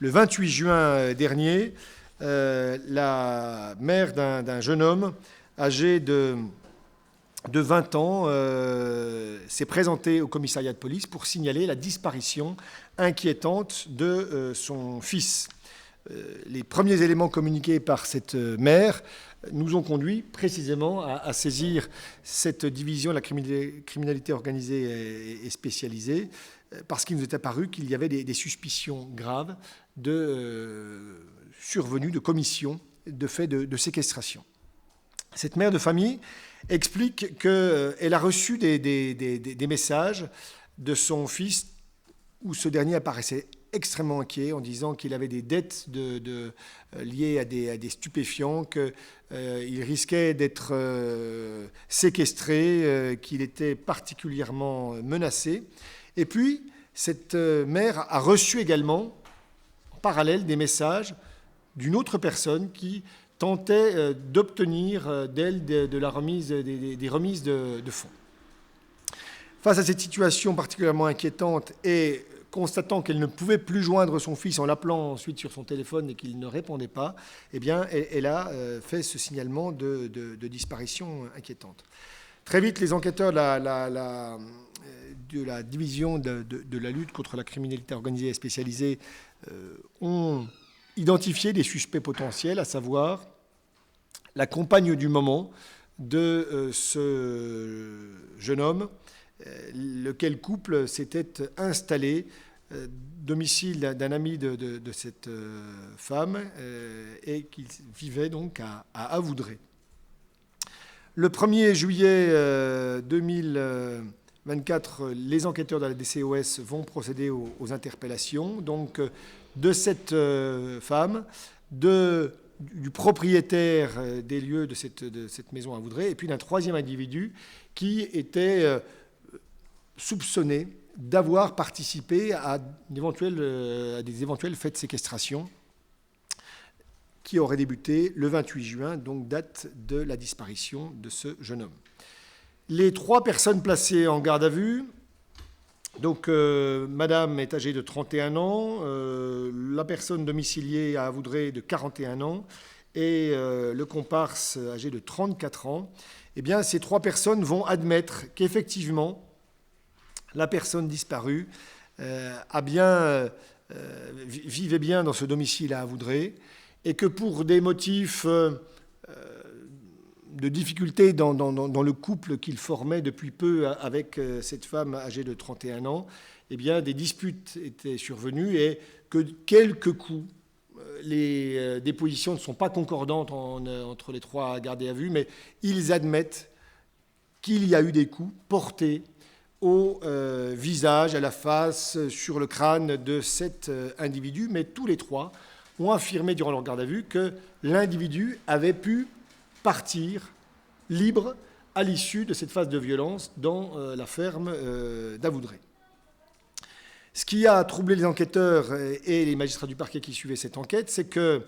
le 28 juin dernier, la mère d'un jeune homme âgé de 20 ans s'est présentée au commissariat de police pour signaler la disparition inquiétante de son fils. Les premiers éléments communiqués par cette mère nous ont conduit précisément à saisir cette division de la criminalité organisée et spécialisée, parce qu'il nous est apparu qu'il y avait des suspicions graves de survenue, de commission, de faits de séquestration. Cette mère de famille explique qu'elle a reçu des messages de son fils où ce dernier apparaissait extrêmement inquiet en disant qu'il avait des dettes liées à des stupéfiants, qu'il risquait d'être séquestré, qu'il était particulièrement menacé. Et puis, cette mère a reçu également, en parallèle, des messages d'une autre personne qui tentait d'obtenir d'elle des remises de fonds. Face à cette situation particulièrement inquiétante et constatant qu'elle ne pouvait plus joindre son fils en l'appelant ensuite sur son téléphone et qu'il ne répondait pas, eh bien, elle a fait ce signalement de disparition inquiétante. Très vite, les enquêteurs de la division de la lutte contre la criminalité organisée et spécialisée ont identifié des suspects potentiels, à savoir la compagne du moment de ce jeune homme, lequel couple s'était installé domicile d'un ami de cette femme et qui vivait donc à Avoudrey. Le 1er juillet 2024, les enquêteurs de la DCOS vont procéder aux interpellations donc, de cette femme, du propriétaire des lieux de cette maison à Avoudrey, et puis d'un troisième individu qui était soupçonné d'avoir participé à des éventuels faits de séquestration qui auraient débuté le 28 juin, donc date de la disparition de ce jeune homme. Les 3 personnes placées en garde à vue, donc madame est âgée de 31 ans, la personne domiciliée à Avoudrey de 41 ans et le comparse âgé de 34 ans, eh bien, ces 3 personnes vont admettre qu'effectivement, la personne disparue vivait bien dans ce domicile à Avoudrey et que pour des motifs de difficulté dans le couple qu'il formait depuis peu avec cette femme âgée de 31 ans, eh bien, des disputes étaient survenues et que quelques coups, les dépositions ne sont pas concordantes entre les 3 gardés à vue, mais ils admettent qu'il y a eu des coups portés au visage, à la face, sur le crâne de cet individu, mais tous les 3 ont affirmé durant leur garde à vue que l'individu avait pu partir libre à l'issue de cette phase de violence dans la ferme d'Avoudrey. Ce qui a troublé les enquêteurs et les magistrats du parquet qui suivaient cette enquête, c'est que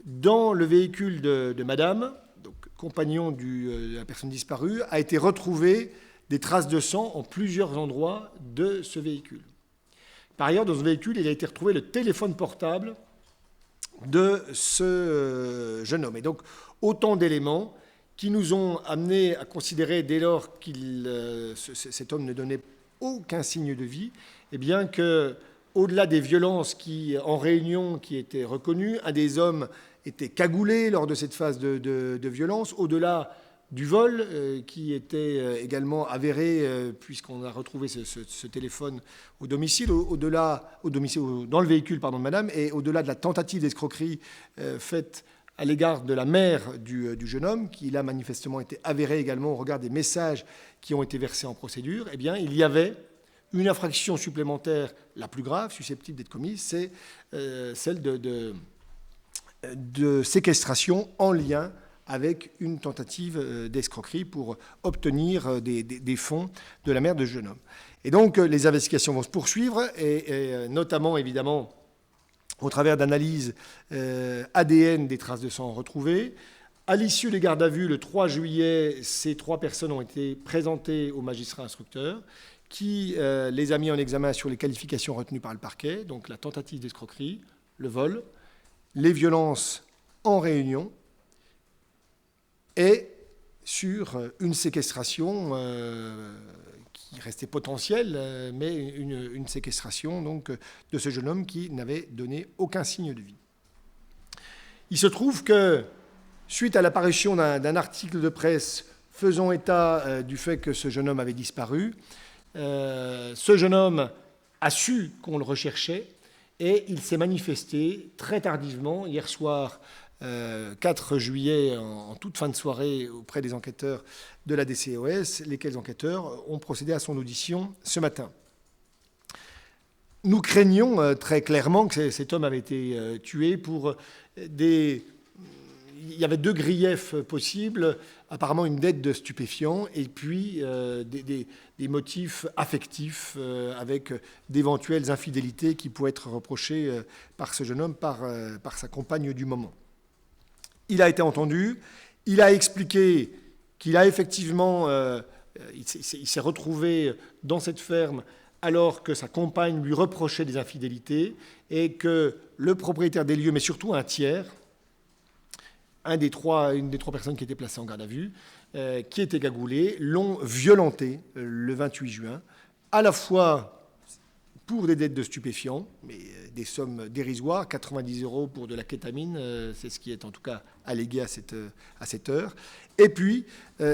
dans le véhicule de madame, donc compagnon de la personne disparue, a été retrouvé des traces de sang en plusieurs endroits de ce véhicule. Par ailleurs, dans ce véhicule, il a été retrouvé le téléphone portable de ce jeune homme. Et donc, autant d'éléments qui nous ont amenés à considérer, dès lors que cet homme ne donnait aucun signe de vie, eh bien que, au-delà des violences en réunion qui étaient reconnues, un des hommes était cagoulé lors de cette phase de violence, au-delà du vol qui était également avéré puisqu'on a retrouvé ce téléphone au domicile, dans le véhicule de madame, et au-delà de la tentative d'escroquerie faite à l'égard de la mère du jeune homme, qui là manifestement était avérée également au regard des messages qui ont été versés en procédure, eh bien il y avait une infraction supplémentaire, la plus grave, susceptible d'être commise, c'est celle de séquestration en lien avec une tentative d'escroquerie pour obtenir des fonds de la mère de ce jeune homme. Et donc, les investigations vont se poursuivre, et notamment, évidemment, au travers d'analyses ADN des traces de sang retrouvées. À l'issue des gardes à vue, le 3 juillet, ces 3 personnes ont été présentées au magistrat instructeur, qui les a mis en examen sur les qualifications retenues par le parquet, donc la tentative d'escroquerie, le vol, les violences en réunion et sur une séquestration qui restait potentielle, mais une séquestration donc, de ce jeune homme qui n'avait donné aucun signe de vie. Il se trouve que, suite à l'apparition d'un article de presse faisant état du fait que ce jeune homme avait disparu, ce jeune homme a su qu'on le recherchait et il s'est manifesté très tardivement, hier soir, 4 juillet, en toute fin de soirée, auprès des enquêteurs de la DCOS, lesquels enquêteurs ont procédé à son audition ce matin. Nous craignons très clairement que cet homme avait été tué pour des... Il y avait 2 griefs possibles, apparemment une dette de stupéfiants et puis des motifs affectifs avec d'éventuelles infidélités qui pouvaient être reprochées par ce jeune homme, par sa compagne du moment. Il a été entendu, il a expliqué qu'il a effectivement... il s'est retrouvé dans cette ferme alors que sa compagne lui reprochait des infidélités et que le propriétaire des lieux, mais surtout un tiers, une des trois personnes qui étaient placées en garde à vue, qui étaient cagoulées, l'ont violenté le 28 juin, à la fois pour des dettes de stupéfiants, mais des sommes dérisoires, 90 € pour de la kétamine, c'est ce qui est en tout cas allégué à cette heure, et puis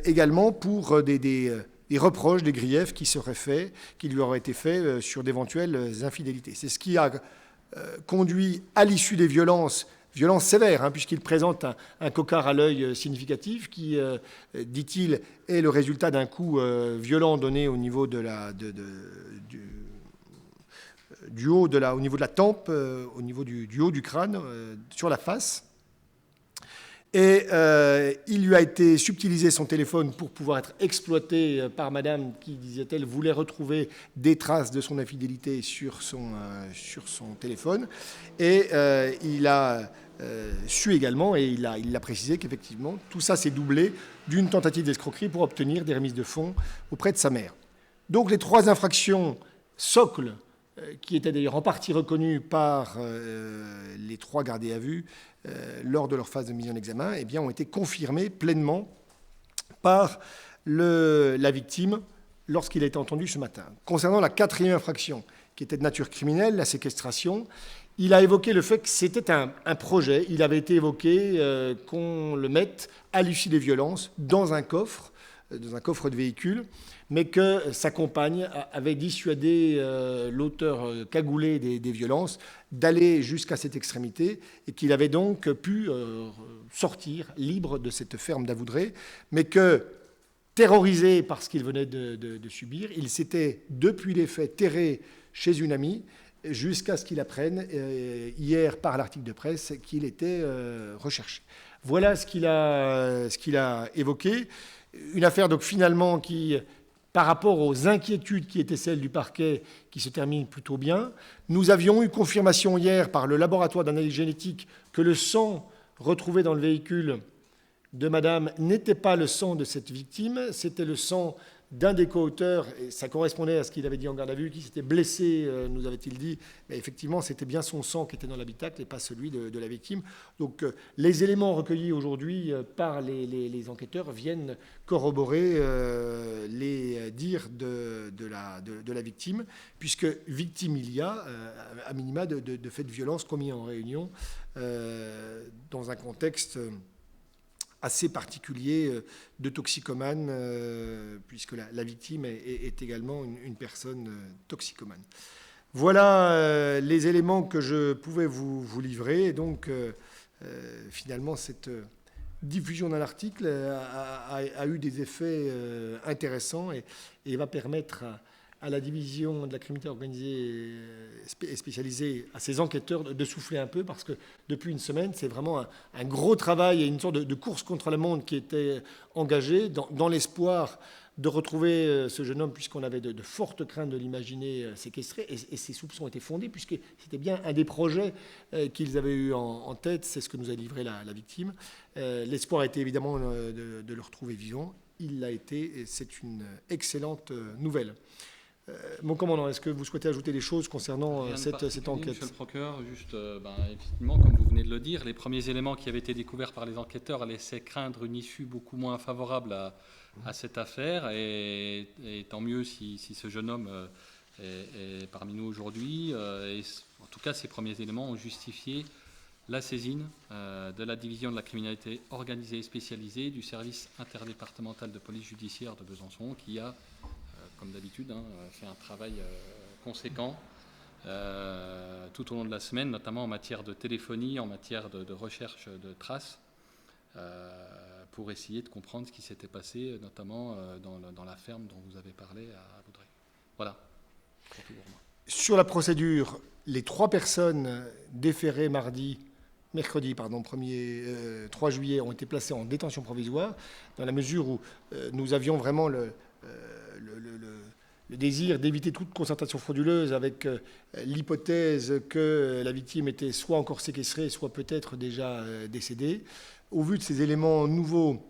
également pour des reproches, des griefs qui lui auraient été faits sur d'éventuelles infidélités. C'est ce qui a conduit à l'issue des violences sévères, puisqu'il présente un coquard à l'œil significatif qui, dit-il, est le résultat d'un coup violent donné au niveau du haut au niveau de la tempe, au niveau du haut du crâne, sur la face. Et il lui a été subtilisé son téléphone pour pouvoir être exploité par madame qui, disait-elle, voulait retrouver des traces de son infidélité sur son téléphone. Et il a su également, et il l'a précisé, qu'effectivement, tout ça s'est doublé d'une tentative d'escroquerie pour obtenir des remises de fonds auprès de sa mère. Donc les 3 infractions socles, qui étaient d'ailleurs en partie reconnues par les 3 gardés à vue lors de leur phase de mise en examen, eh bien, ont été confirmées pleinement par la victime lorsqu'il a été entendu ce matin. Concernant la 4e infraction, qui était de nature criminelle, la séquestration, il a évoqué le fait que c'était un projet. Il avait été évoqué qu'on le mette à l'issue des violences dans un coffre de véhicule, mais que sa compagne avait dissuadé l'auteur cagoulé des violences d'aller jusqu'à cette extrémité et qu'il avait donc pu sortir libre de cette ferme d'Avoudrée, mais que, terrorisé par ce qu'il venait de subir, il s'était, depuis les faits, terré chez une amie jusqu'à ce qu'il apprenne hier par l'article de presse qu'il était recherché. Voilà ce qu'il a évoqué. Une affaire donc finalement qui, par rapport aux inquiétudes qui étaient celles du parquet, qui se termine plutôt bien. Nous avions eu confirmation hier par le laboratoire d'analyse génétique que le sang retrouvé dans le véhicule de madame n'était pas le sang de cette victime, c'était le sang d'un des co-auteurs, et ça correspondait à ce qu'il avait dit en garde à vue, qui s'était blessé, nous avait-il dit, mais effectivement, c'était bien son sang qui était dans l'habitacle et pas celui de la victime. Donc, les éléments recueillis aujourd'hui par les enquêteurs viennent corroborer les dires de la victime, puisque victime il y a, à minima, de faits de violence commis en réunion dans un contexte assez particulier de toxicomane, puisque la victime est également une personne toxicomane. Voilà les éléments que je pouvais vous livrer. Et donc, finalement, cette diffusion d'un article a eu des effets intéressants et va permettre à la division de la criminalité organisée et spécialisée, à ses enquêteurs, de souffler un peu, parce que depuis une semaine, c'est vraiment un gros travail et une sorte de course contre le monde qui était engagée dans l'espoir de retrouver ce jeune homme, puisqu'on avait de fortes craintes de l'imaginer séquestré, et ses soupçons étaient fondés, puisque c'était bien un des projets qu'ils avaient eu en tête, c'est ce que nous a livré la victime. L'espoir était évidemment de le retrouver vivant. Il l'a été, et c'est une excellente nouvelle. Mon commandant, est-ce que vous souhaitez ajouter des choses concernant Rien de cette particulier, enquête? Monsieur le procureur, juste, effectivement, comme vous venez de le dire, les premiers éléments qui avaient été découverts par les enquêteurs laissaient craindre une issue beaucoup moins favorable à cette affaire. Et tant mieux si ce jeune homme est parmi nous aujourd'hui. En tout cas, ces premiers éléments ont justifié la saisine de la division de la criminalité organisée et spécialisée du service interdépartemental de police judiciaire de Besançon, qui a, comme d'habitude, fait un travail conséquent tout au long de la semaine, notamment en matière de téléphonie, en matière de recherche de traces, pour essayer de comprendre ce qui s'était passé, notamment dans la ferme dont vous avez parlé à Voudrey. Voilà. Pour tout pour moi. Sur la procédure, les 3 personnes déférées mercredi 3 juillet, ont été placées en détention provisoire, dans la mesure où nous avions vraiment le désir d'éviter toute concertation frauduleuse, avec l'hypothèse que la victime était soit encore séquestrée, soit peut-être déjà décédée. Au vu de ces éléments nouveaux,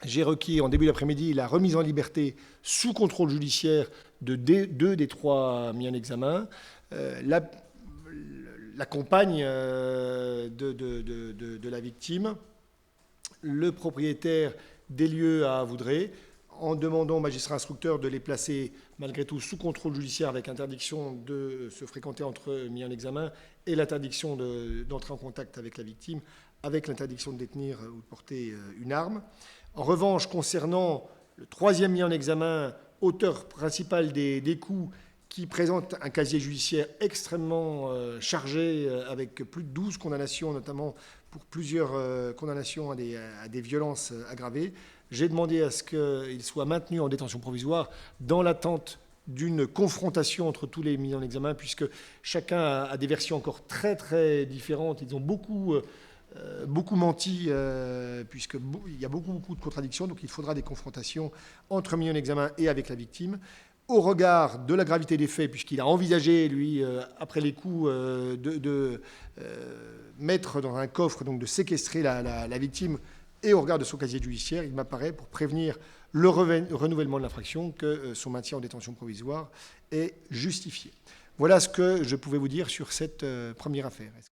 j'ai requis en début d'après-midi la remise en liberté sous contrôle judiciaire de 2 des 3 mis en examen. La compagne de la victime, le propriétaire des lieux à Voudrey, en demandant au magistrat instructeur de les placer malgré tout sous contrôle judiciaire, avec interdiction de se fréquenter entre mis en examen et l'interdiction d'entrer en contact avec la victime, avec l'interdiction de détenir ou de porter une arme. En revanche, concernant le 3e mis en examen, auteur principal des coups, qui présente un casier judiciaire extrêmement chargé, avec plus de 12 condamnations, notamment pour plusieurs condamnations à des violences aggravées, j'ai demandé à ce qu'il soit maintenu en détention provisoire dans l'attente d'une confrontation entre tous les mis en examen, puisque chacun a des versions encore très très différentes. Ils ont beaucoup menti, puisqu'il y a beaucoup de contradictions, donc il faudra des confrontations entre mis en examen et avec la victime. Au regard de la gravité des faits, puisqu'il a envisagé, lui, après les coups, de mettre dans un coffre, donc de séquestrer la victime, et au regard de son casier judiciaire, il m'apparaît, pour prévenir le renouvellement de l'infraction, que son maintien en détention provisoire est justifié. Voilà ce que je pouvais vous dire sur cette première affaire.